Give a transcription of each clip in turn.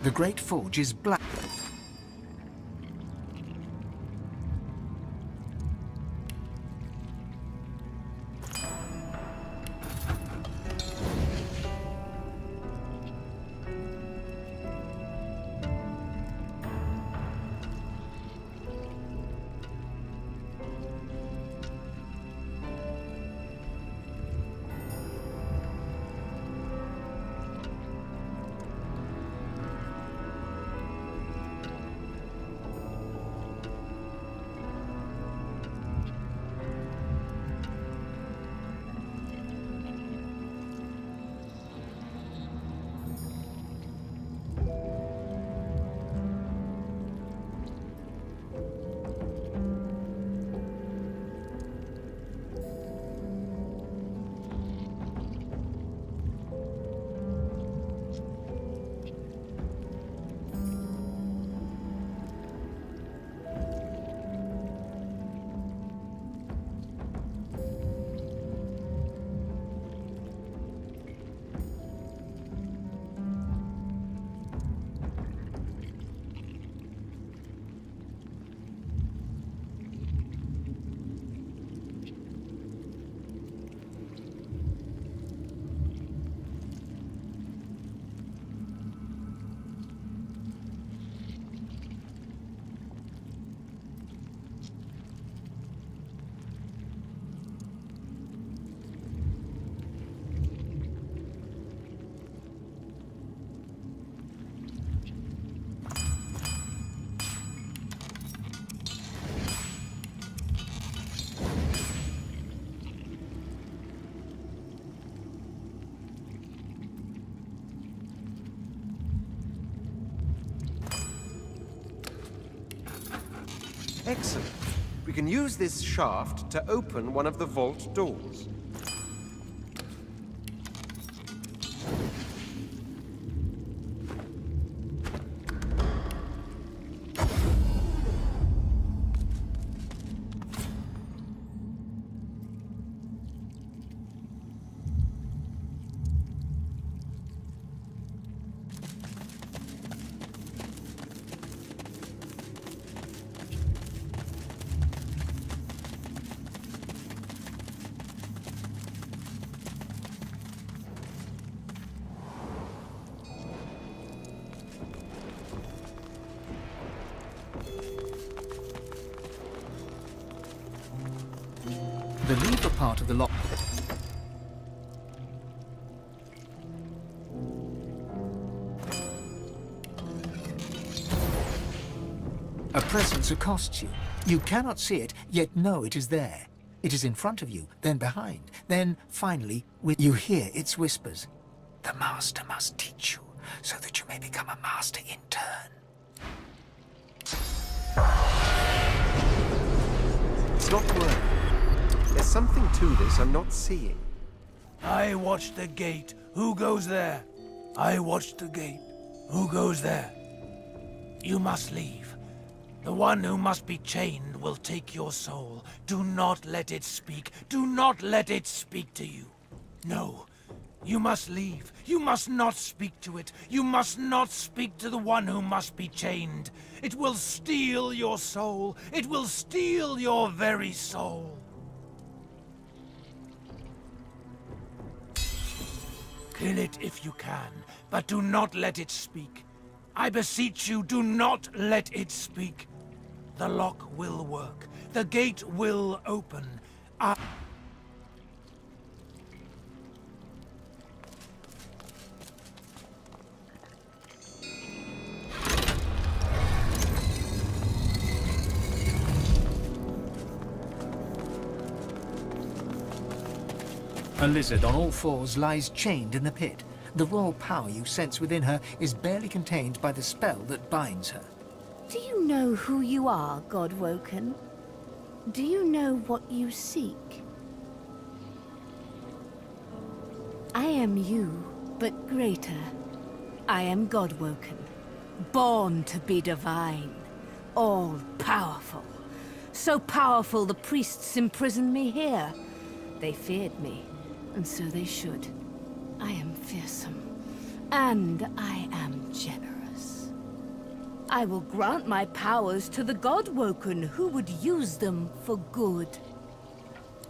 The great forge is black. Excellent. We can use this shaft to open one of the vault doors. The lever part of the lock. A presence accosts you. You cannot see it, yet know it is there. It is in front of you, then behind, then, finally, you hear its whispers. The Master must teach you, so that you may become a master in turn. It's not working. There's something to this I'm not seeing. I watched the gate. Who goes there? I watched the gate. Who goes there? You must leave. The one who must be chained will take your soul. Do not let it speak. Do not let it speak to you. No. You must leave. You must not speak to it. You must not speak to the one who must be chained. It will steal your soul. It will steal your very soul. Kill it if you can, but do not let it speak. I beseech you, do not let it speak. The lock will work. The gate will open. A lizard on all fours lies chained in the pit. The raw power you sense within her is barely contained by the spell that binds her. Do you know who you are, Godwoken? Do you know what you seek? I am you, but greater. I am Godwoken, born to be divine, all-powerful. So powerful the priests imprisoned me here. They feared me, and so they should. I am fearsome, and I am generous. I will grant my powers to the God-woken who would use them for good.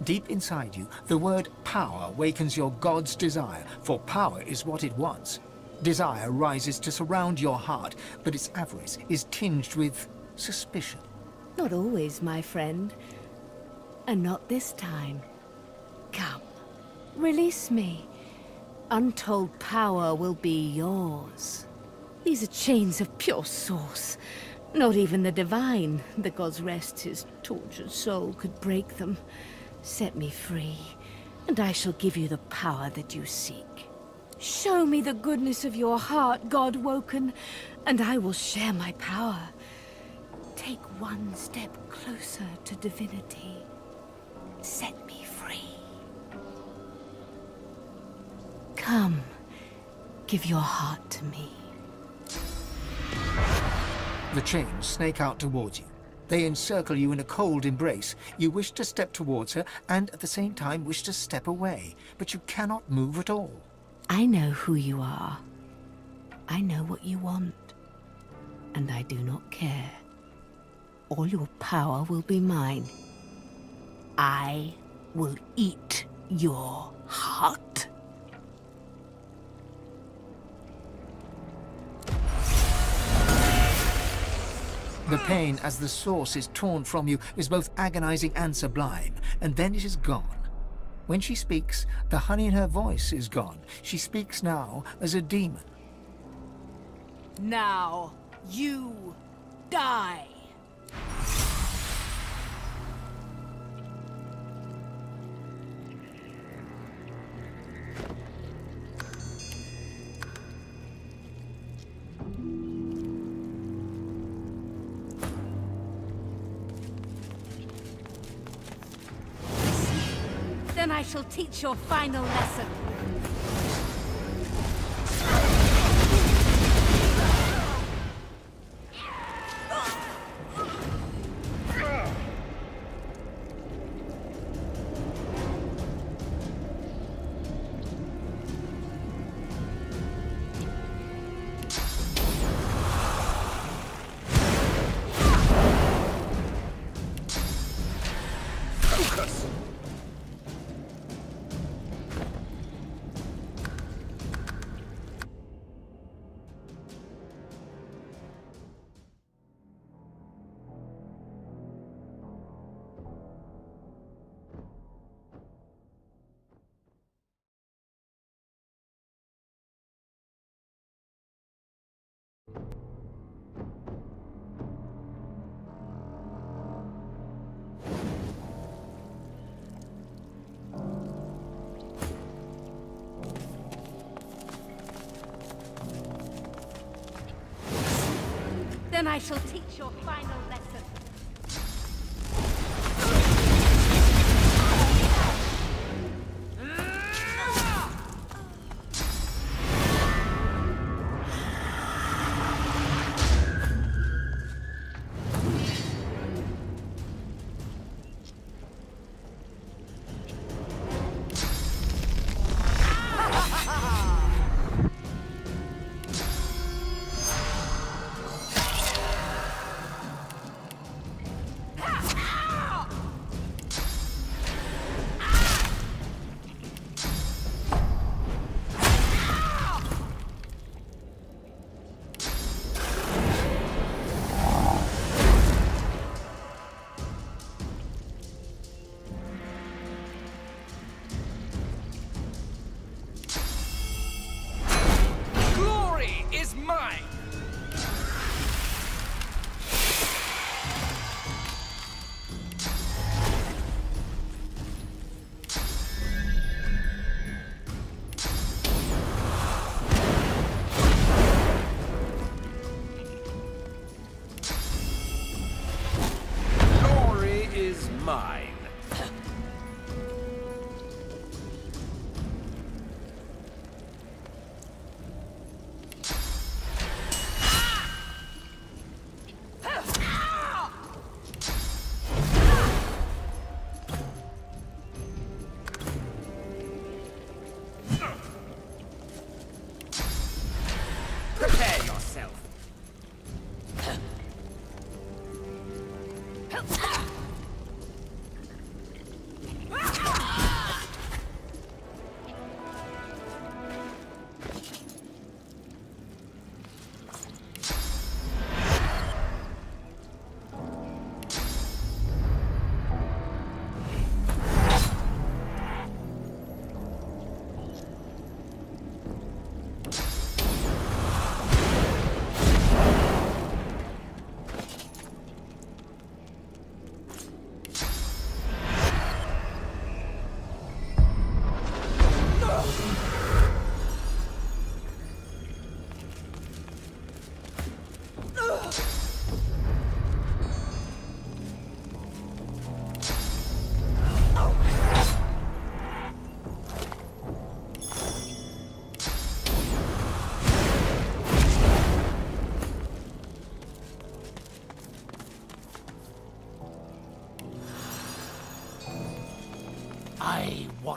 Deep inside you, the word power wakens your god's desire, for power is what it wants. Desire rises to surround your heart, but its avarice is tinged with suspicion. Not always, my friend. And not this time. Come, release me. Untold power will be yours. These are chains of pure source. Not even the divine, the god's rest his tortured soul, could break them. Set me free, and I shall give you the power that you seek. Show me the goodness of your heart, God-woken, and I will share my power. Take one step closer to divinity. Set me free. Come, give your heart to me. The chains snake out towards you. They encircle you in a cold embrace. You wish to step towards her, and at the same time wish to step away, but you cannot move at all. I know who you are. I know what you want. And I do not care. All your power will be mine. I will eat your heart. The pain as the source is torn from you is both agonizing and sublime, and then it is gone. When she speaks, the honey in her voice is gone. She speaks now as a demon. Now, you die. Then I shall teach your final lesson. Then I shall teach your final lesson.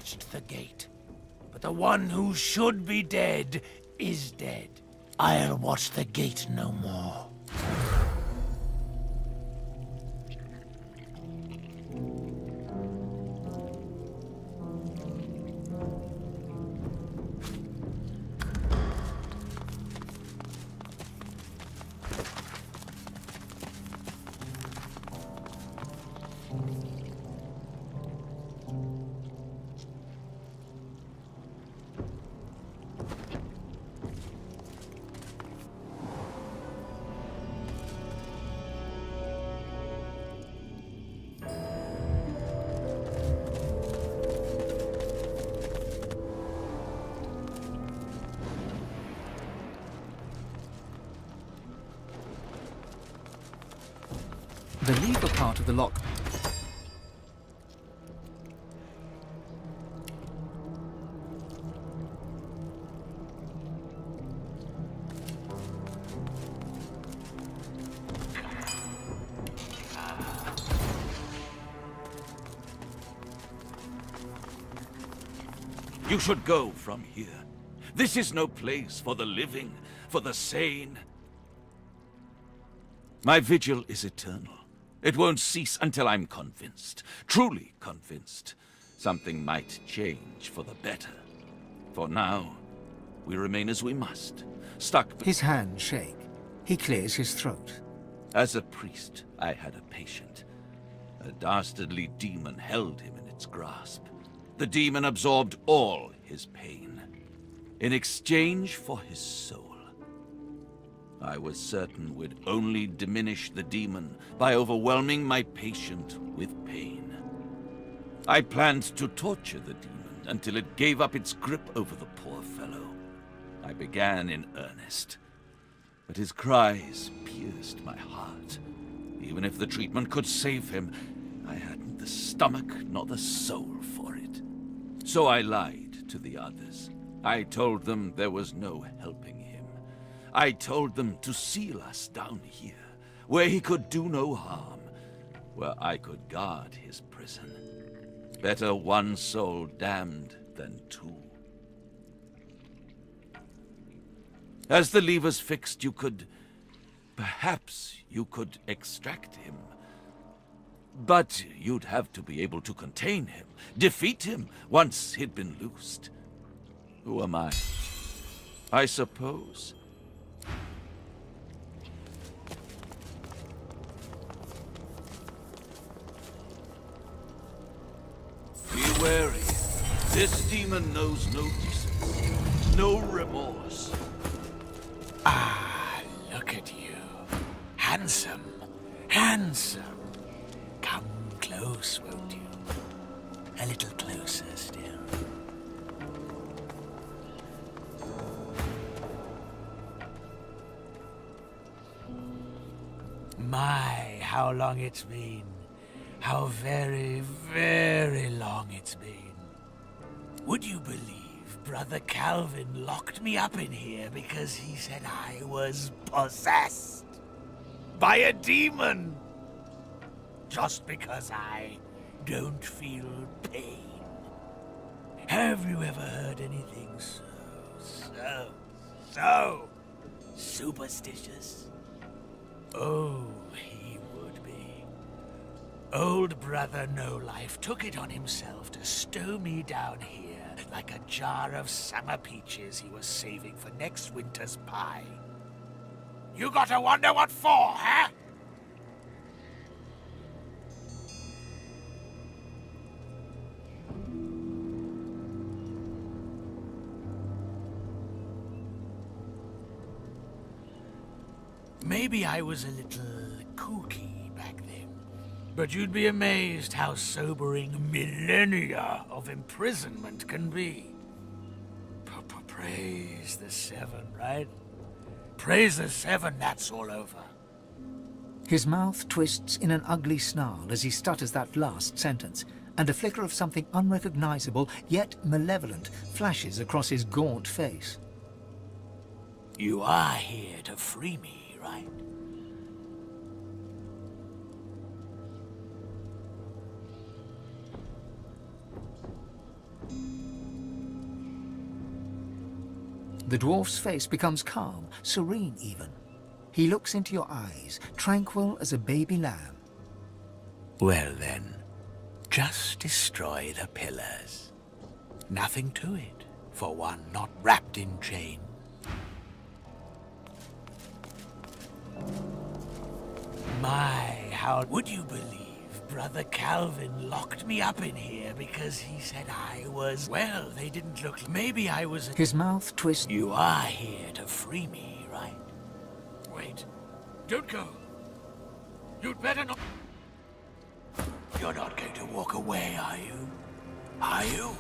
watched the gate. But the one who should be dead is dead. I'll watch the gate no more. The lever part of the lock... You should go from here. This is no place for the living, for the sane. My vigil is eternal. It won't cease until I'm convinced, truly convinced. Something might change for the better. For now, we remain as we must, stuck... His hands shake. He clears his throat. As a priest, I had a patient. A dastardly demon held him in its grasp. The demon absorbed all his pain, in exchange for his soul. I was certain we'd only diminish the demon by overwhelming my patient with pain. I planned to torture the demon until it gave up its grip over the poor fellow. I began in earnest, but his cries pierced my heart. Even if the treatment could save him, I hadn't the stomach nor the soul for it. So I lied to the others. I told them there was no helping him. I told them to seal us down here, where he could do no harm, where I could guard his prison. Better one soul damned than two. As the levers fixed, perhaps you could extract him. But you'd have to be able to contain him, defeat him once he'd been loosed. Who am I suppose. Be wary. This demon knows no decency, no remorse. Ah, look at you. Handsome. Handsome. Come close, won't you? A little closer still. My, how long it's been. How very, very long it's been. Would you believe Brother Calvin locked me up in here because he said I was possessed by a demon? Just because I don't feel pain. Have you ever heard anything so superstitious? Oh, he would be. Old Brother No Life took it on himself to stow me down here like a jar of summer peaches he was saving for next winter's pie. You gotta wonder what for, huh? Maybe I was a little kooky back then, but you'd be amazed how sobering millennia of imprisonment can be. Praise the Seven, right? Praise the Seven, that's all over. His mouth twists in an ugly snarl as he stutters that last sentence, and a flicker of something unrecognizable yet malevolent flashes across his gaunt face. You are here to free me, right? The dwarf's face becomes calm, serene even. He looks into your eyes, tranquil as a baby lamb. Well then, just destroy the pillars. Nothing to it, for one not wrapped in chains. My, how would you believe Brother Calvin locked me up in here because he said I was... Well, they didn't look... Maybe I was... His mouth twists. You are here to free me, right? Wait. Don't go. You'd better not... You're not going to walk away, are you? Are you?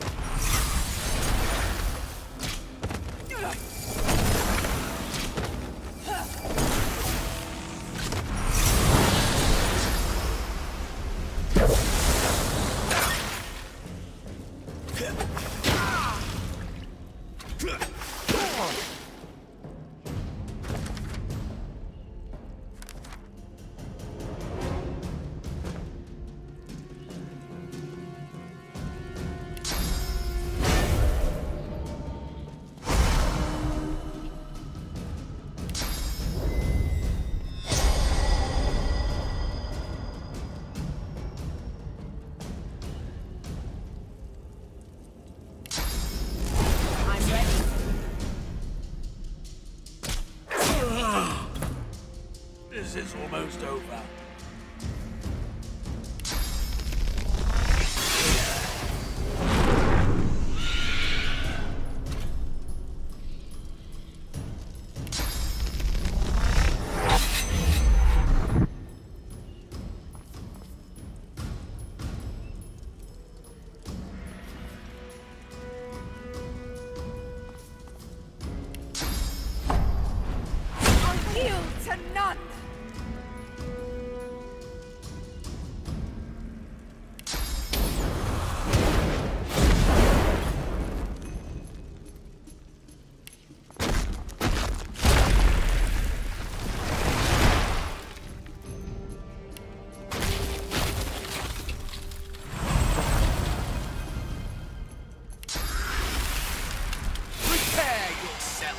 This is almost over. I'll yield to none! Prepare yourself.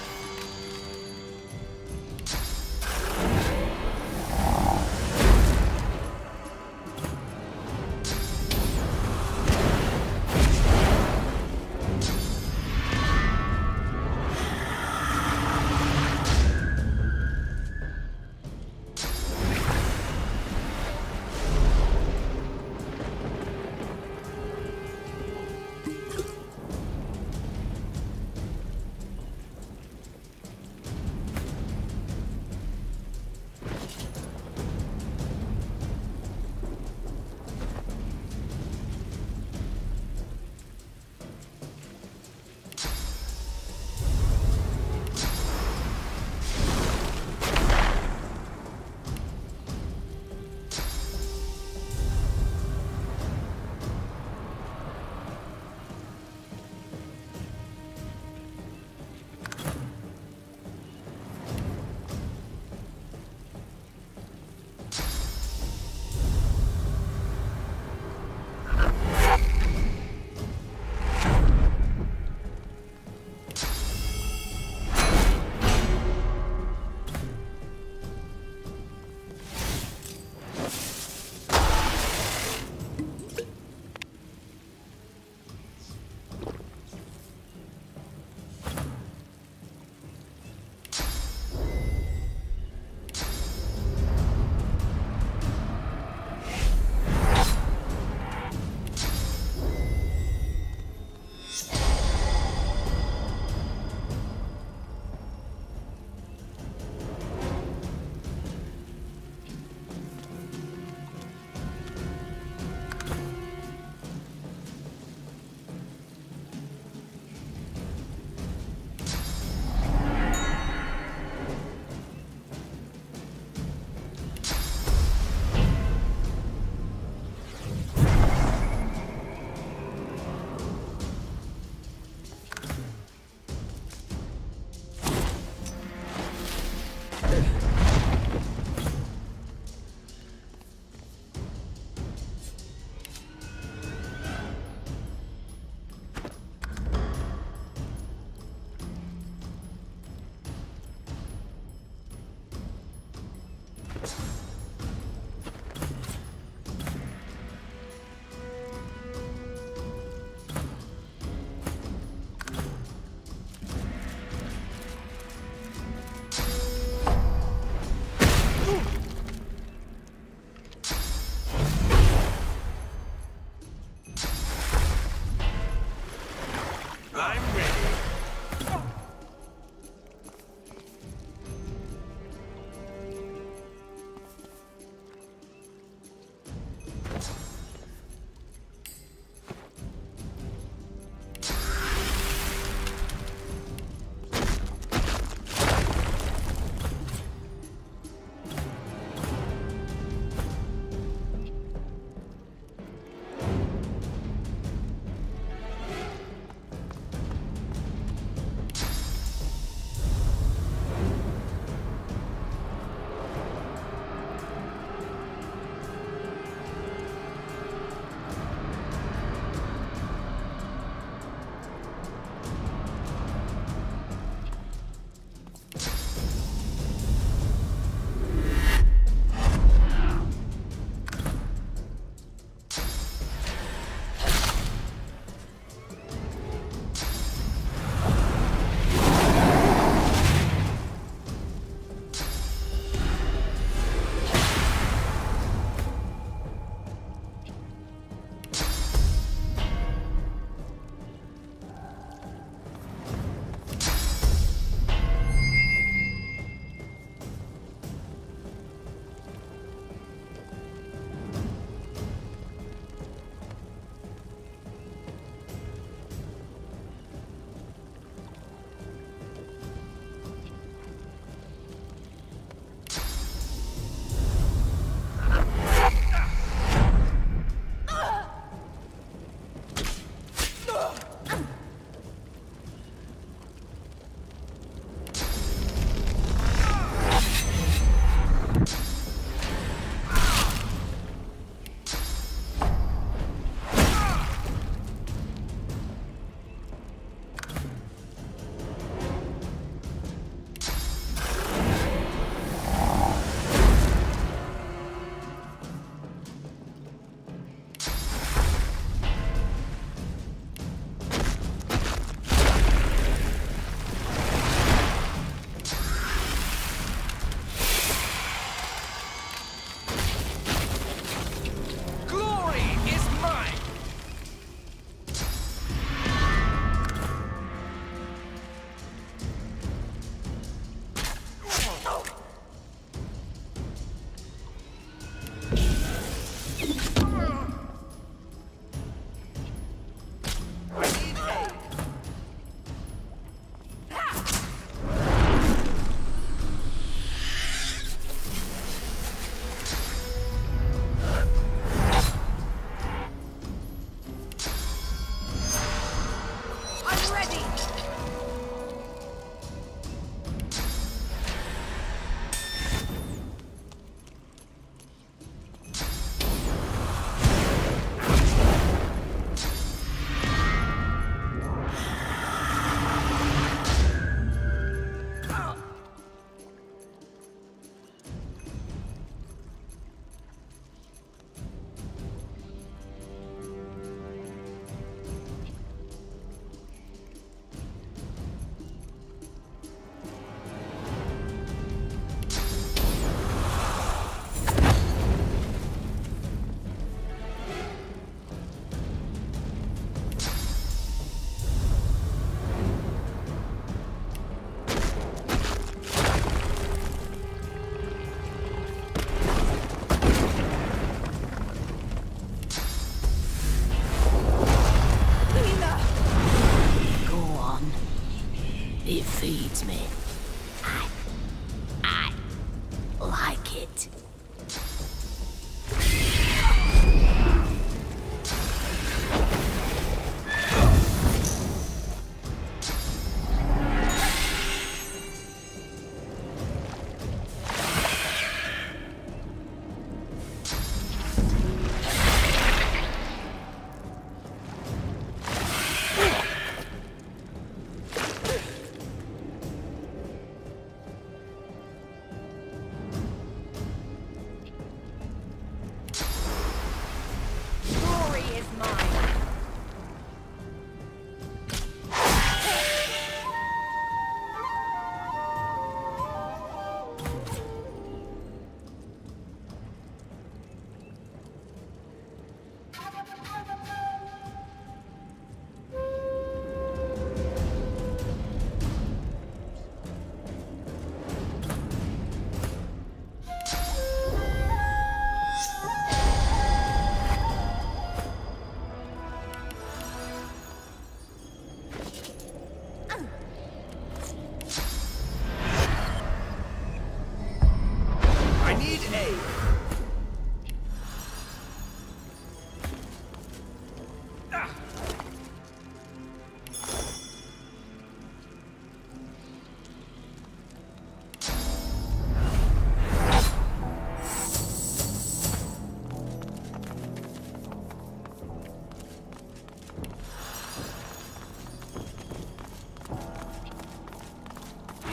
있지.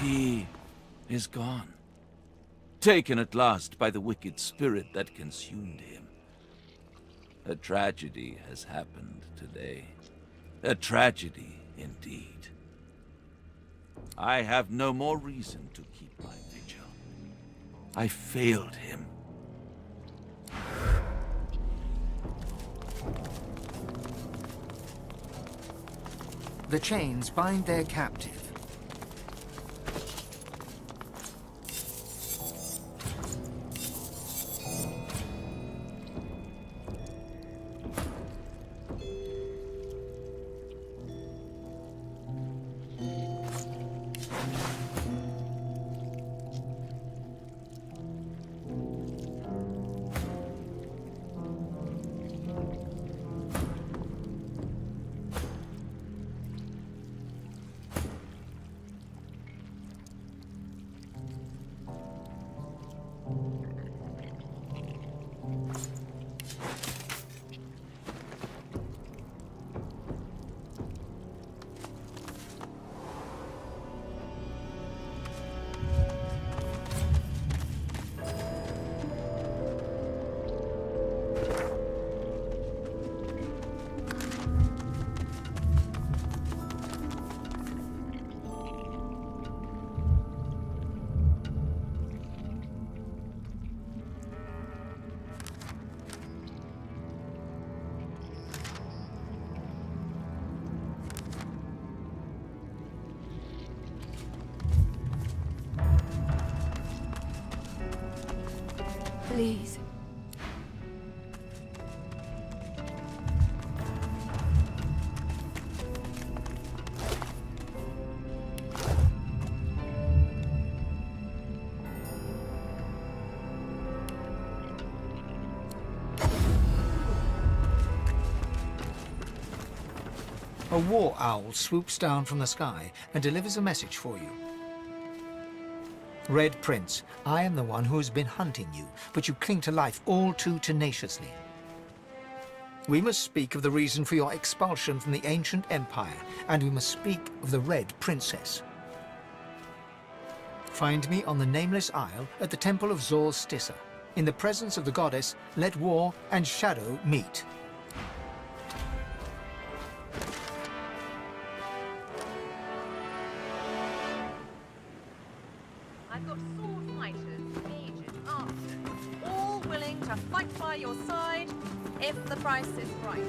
He is gone. Taken at last by the wicked spirit that consumed him. A tragedy has happened today. A tragedy indeed. I have no more reason to keep my vigil. I failed him. The chains bind their captive. Please. A war owl swoops down from the sky and delivers a message for you. Red Prince, I am the one who has been hunting you, but you cling to life all too tenaciously. We must speak of the reason for your expulsion from the ancient empire, and we must speak of the Red Princess. Find me on the Nameless Isle at the Temple of Zor Stissa. In the presence of the goddess, let war and shadow meet. I've got sword fighters, mages, archers, all willing to fight by your side if the price is right.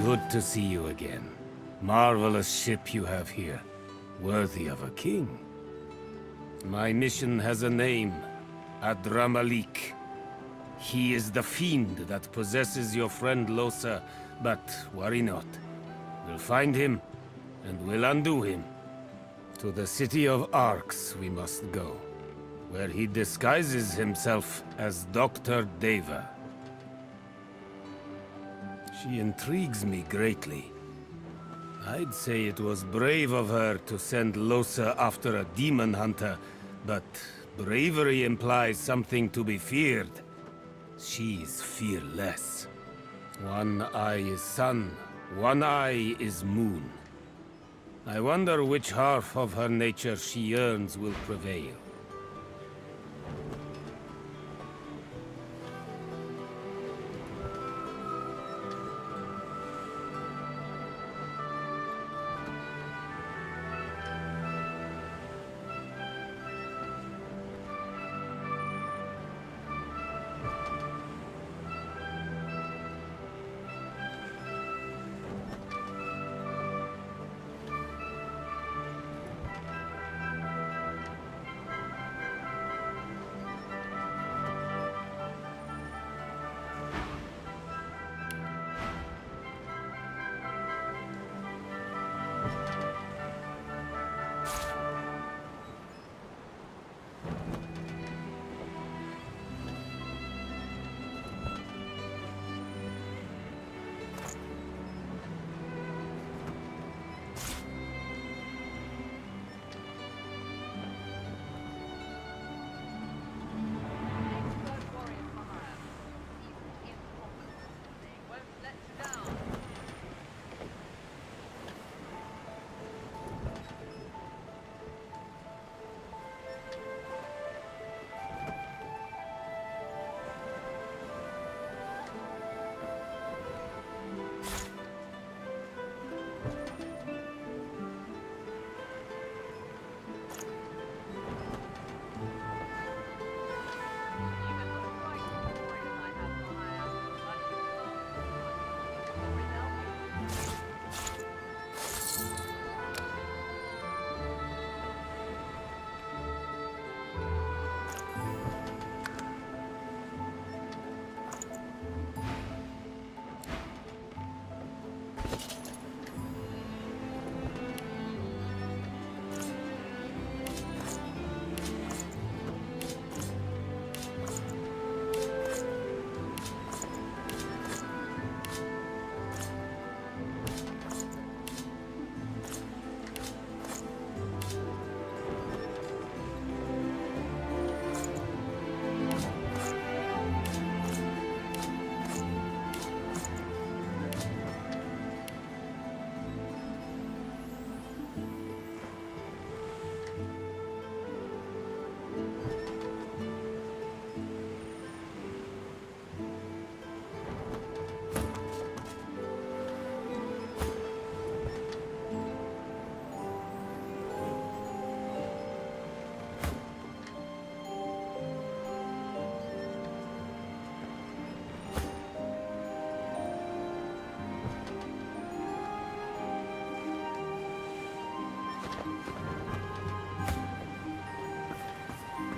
Good to see you again. Marvelous ship you have here. Worthy of a king. My mission has a name. Adramalik. He is the fiend that possesses your friend Losa, but worry not. We'll find him, and we'll undo him. To the city of Arx we must go, where he disguises himself as Dr. Deva. She intrigues me greatly. I'd say it was brave of her to send Losa after a demon hunter, but bravery implies something to be feared. She's fearless. One eye is sun, one eye is moon. I wonder which half of her nature she yearns will prevail.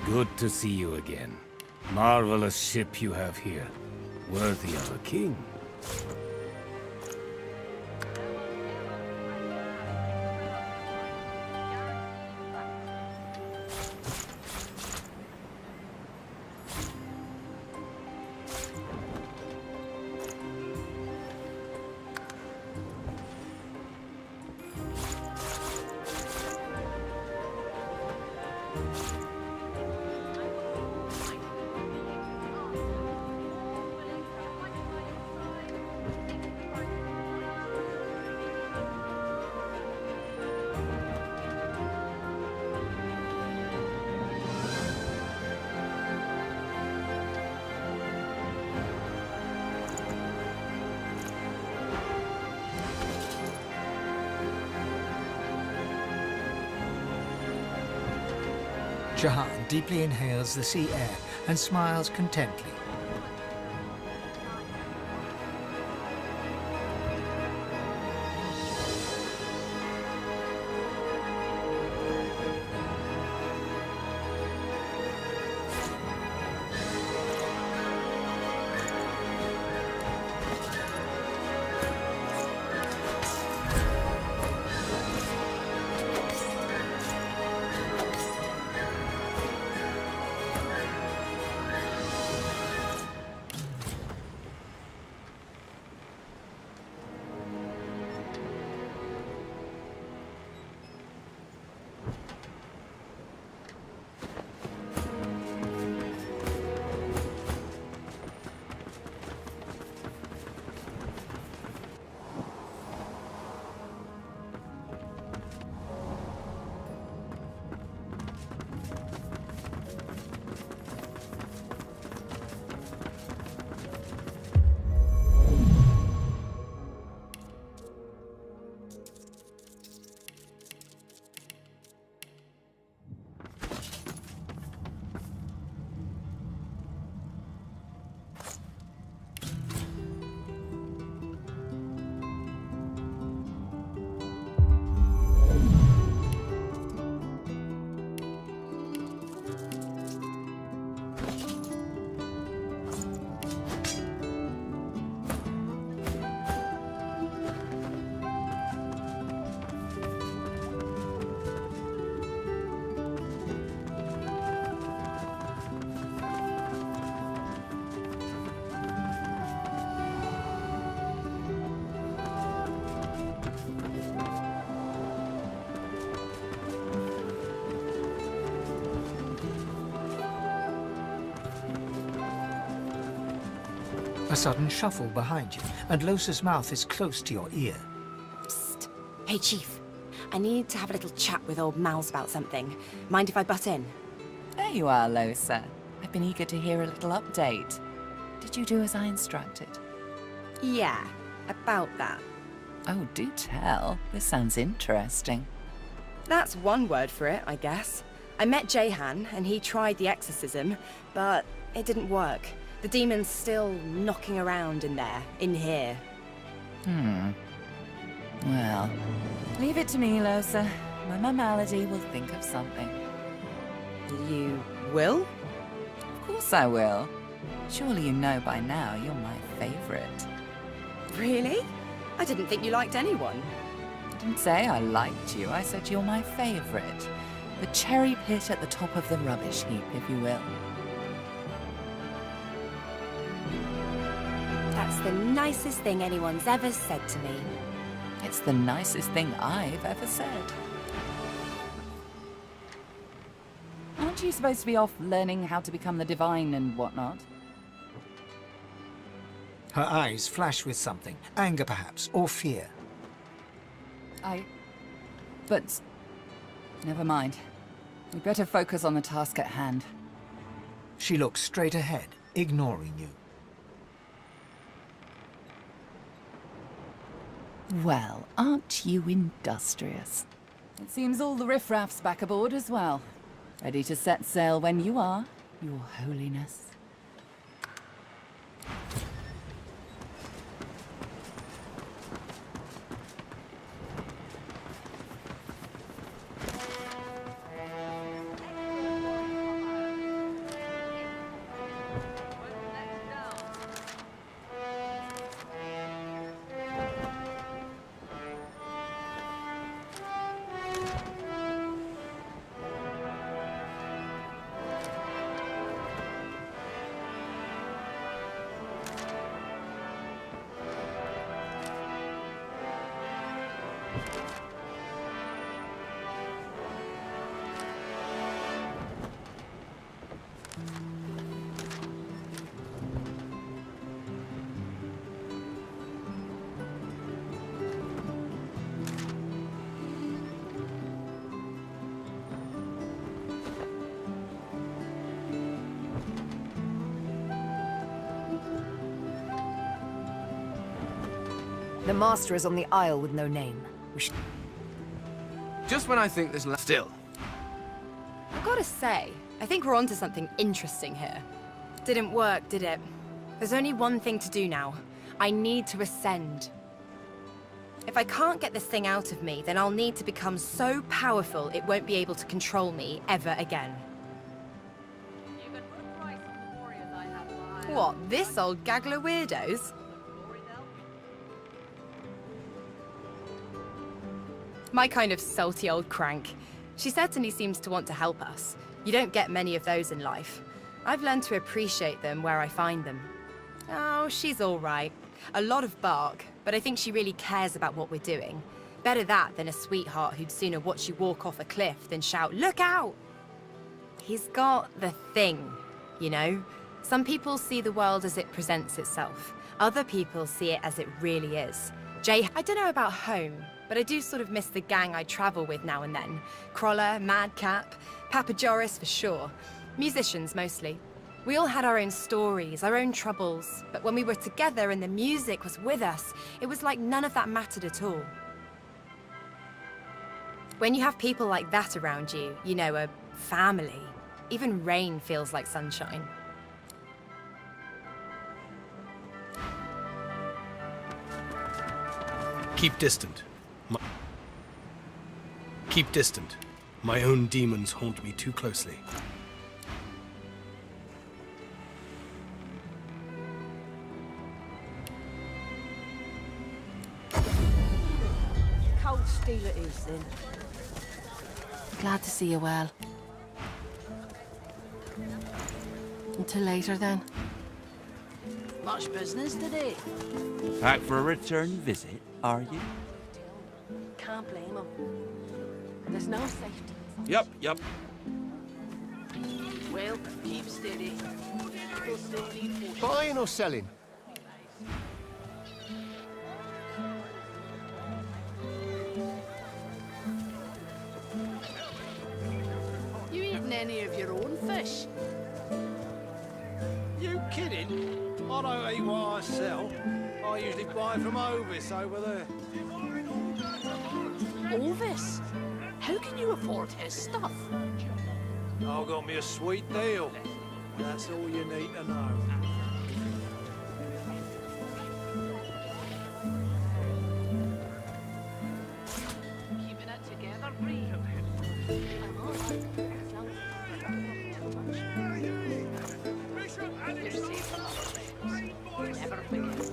Good to see you again. Marvelous ship you have here. Worthy of a king. Jahan deeply inhales the sea air and smiles contently. A sudden shuffle behind you, and Losa's mouth is close to your ear. Psst. Hey, Chief. I need to have a little chat with old Mouse about something. Mind if I butt in? There you are, Losa. I've been eager to hear a little update. Did you do as I instructed? Yeah, about that. Oh, do tell. This sounds interesting. That's one word for it, I guess. I met Jahan, and he tried the exorcism, but it didn't work. The demon's still knocking around in there, in here. Well, leave it to me, Losa. My malady will think of something. You will? Of course I will. Surely you know by now you're my favorite. Really? I didn't think you liked anyone. I didn't say I liked you, I said you're my favorite. The cherry pit at the top of the rubbish heap, if you will. That's the nicest thing anyone's ever said to me. It's the nicest thing I've ever said. Aren't you supposed to be off learning how to become the divine and whatnot? Her eyes flash with something, anger perhaps, or fear. But... never mind. We'd better focus on the task at hand. She looks straight ahead, ignoring you. Well, aren't you industrious? It seems all the riffraff's back aboard as well. Ready to set sail when you are, Your Holiness. The Master is on the Isle with no name. We should... Just when I think there's still. I've got to say, I think we're onto something interesting here. Didn't work, did it? There's only one thing to do now. I need to ascend. If I can't get this thing out of me, then I'll need to become so powerful it won't be able to control me ever again. You can put a price on the warriors I have for hire. What, this old gaggle of weirdos? Glory they'll be. My kind of salty old crank. She certainly seems to want to help us. You don't get many of those in life. I've learned to appreciate them where I find them. Oh, she's all right. A lot of bark, but I think she really cares about what we're doing. Better that than a sweetheart who'd sooner watch you walk off a cliff than shout, "Look out!" He's got the thing, you know? Some people see the world as it presents itself. Other people see it as it really is. I don't know about home, but I do sort of miss the gang I travel with now and then. Crawler, Madcap, Papa Joris for sure. Musicians mostly. We all had our own stories, our own troubles, but when we were together and the music was with us, it was like none of that mattered at all. When you have people like that around you, you know, a family, even rain feels like sunshine. Keep distant. Keep distant. My own demons haunt me too closely. Cold steel it is, then. Glad to see you well. Until later, then. Much business today. Back for a return visit, are you? Can't blame him. There's no safety. Yep. Well, keep steady. Buying or selling? any of your own fish? You kidding? I don't eat what I sell. I usually buy from Ovis over there. Ovis? How can you afford his stuff? I got me a sweet deal. That's all you need to know. Keeping it together, Bree. I'm all right. As long as you're safe from other things. Never forget it.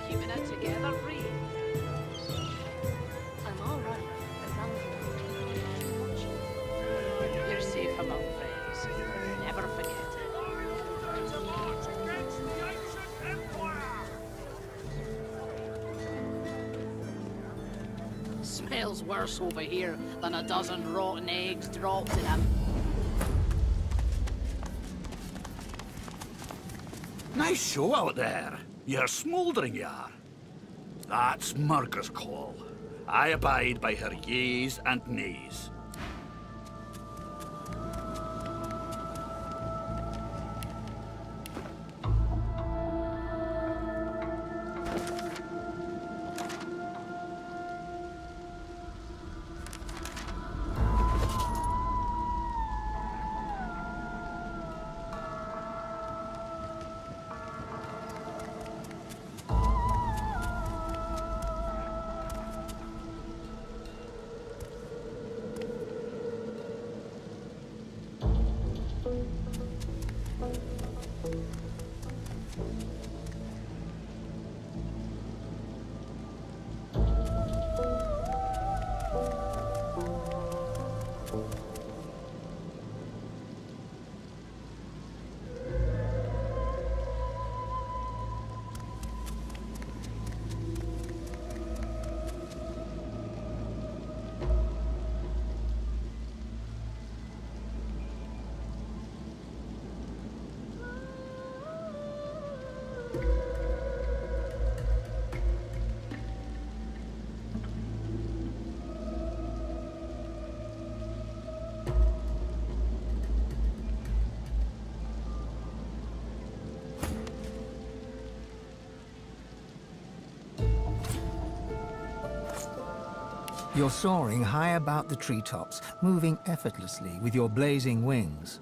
Keeping it together, Bree. I'm all right, as long as you're safe among friends. Never forget it. Smells worse over here than a dozen rotten eggs dropped in a... Nice show out there. You're smouldering, you are. That's Murga's call. I abide by her yeas and nays. You're soaring high about the treetops, moving effortlessly with your blazing wings.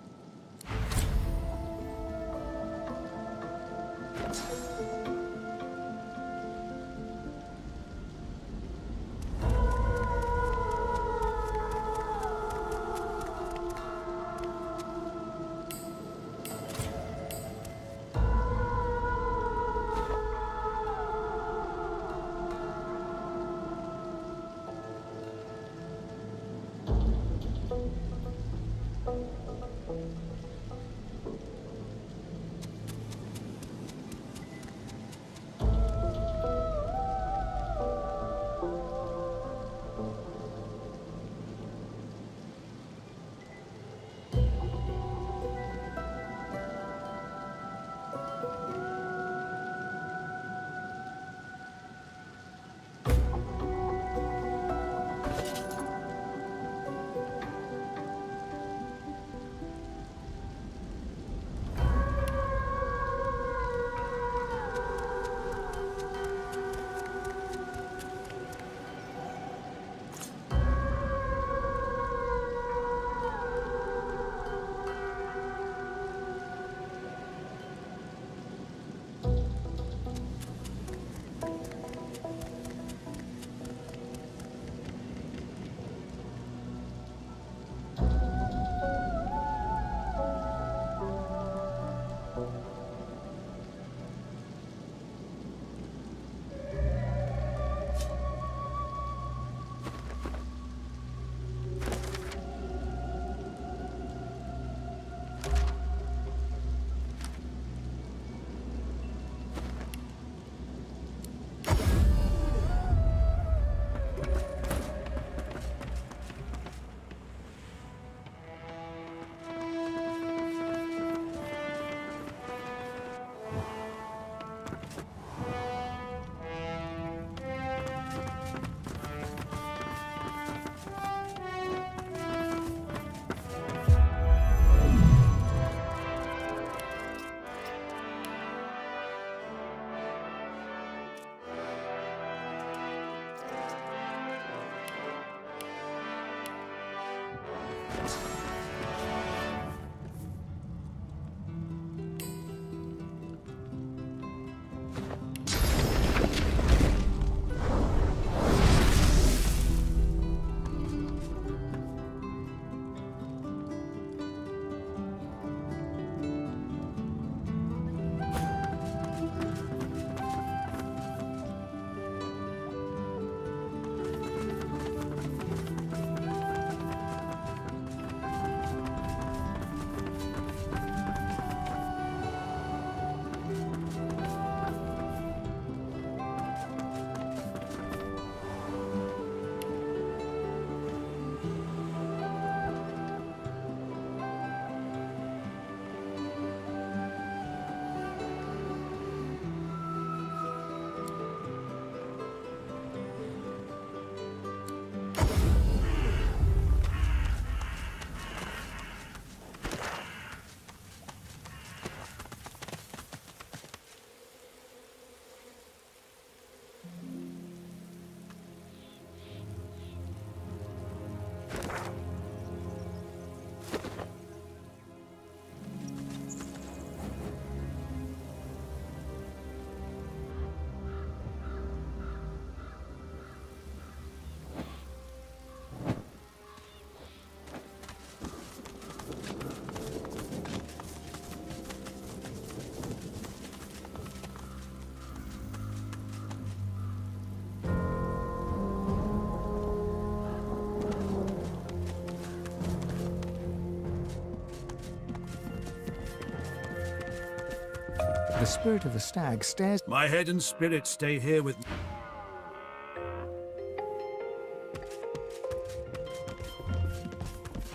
The spirit of the stag stares. My head and spirit stay here with me.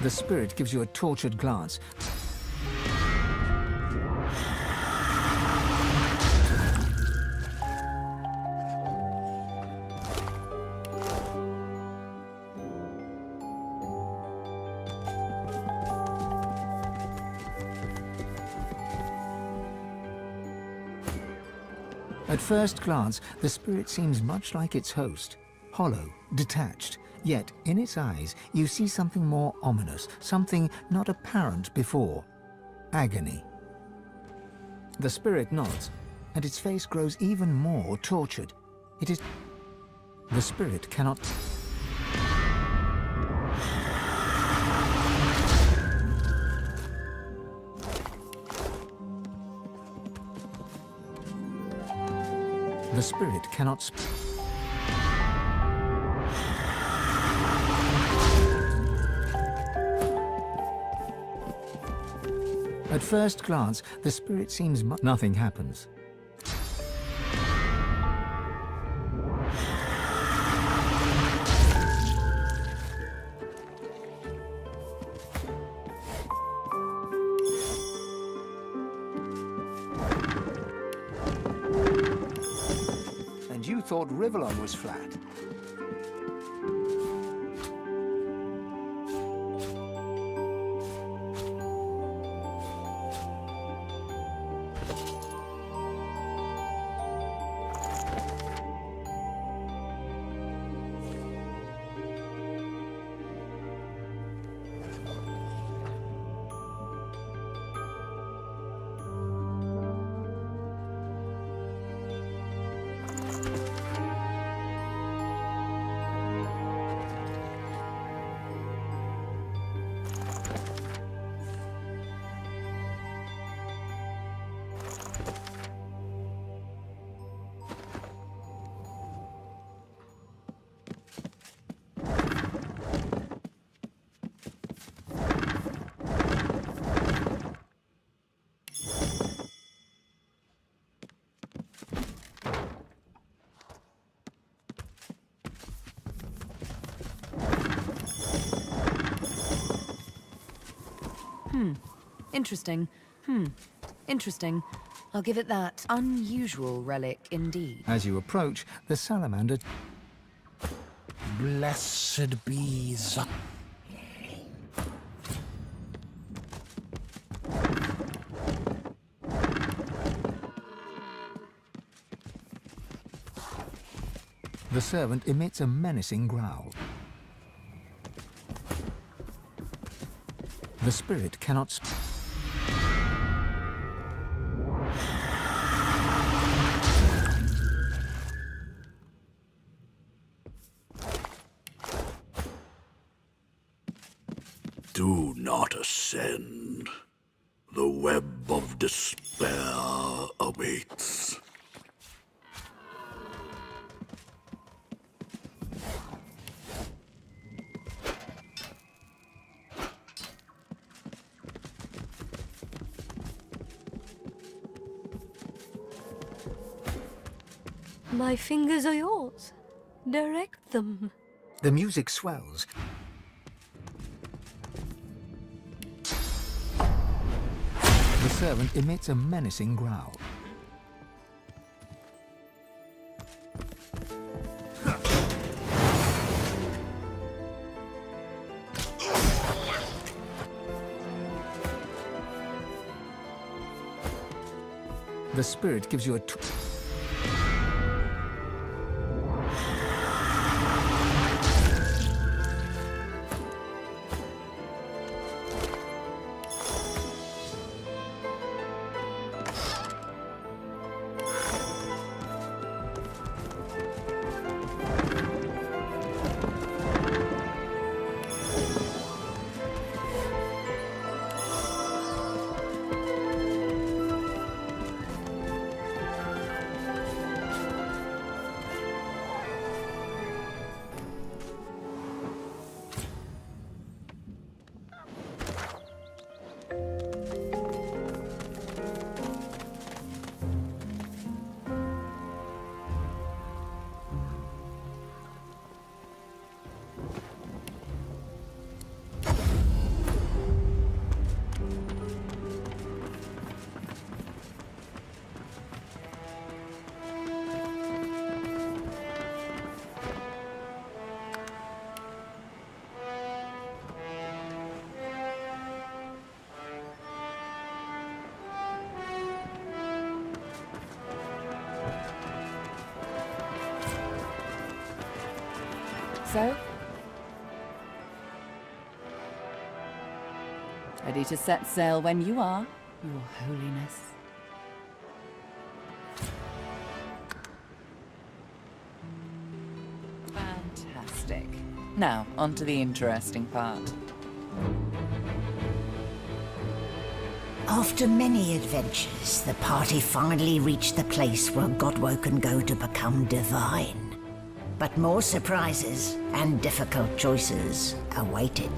The spirit gives you a tortured glance. At first glance, the spirit seems much like its host, hollow, detached. Yet, in its eyes, you see something more ominous, something not apparent before. Agony. The spirit nods, and its face grows even more tortured. It is... The spirit cannot... The spirit cannot speak. At first glance, the spirit seems nothing happens. And you thought Rivellon was flat. Interesting. Interesting. I'll give it that. Unusual relic indeed. As you approach, the salamander... Blessed be Zot. The servant emits a menacing growl. The spirit cannot speak. Do not ascend. The web of despair awaits. My fingers are yours. Direct them. The music swells. The servant emits a menacing growl. The spirit gives you a... So? Ready to set sail when you are, Your Holiness. Fantastic. Now, on to the interesting part. After many adventures, the party finally reached the place where Godwoken can go to become divine. But more surprises and difficult choices awaited.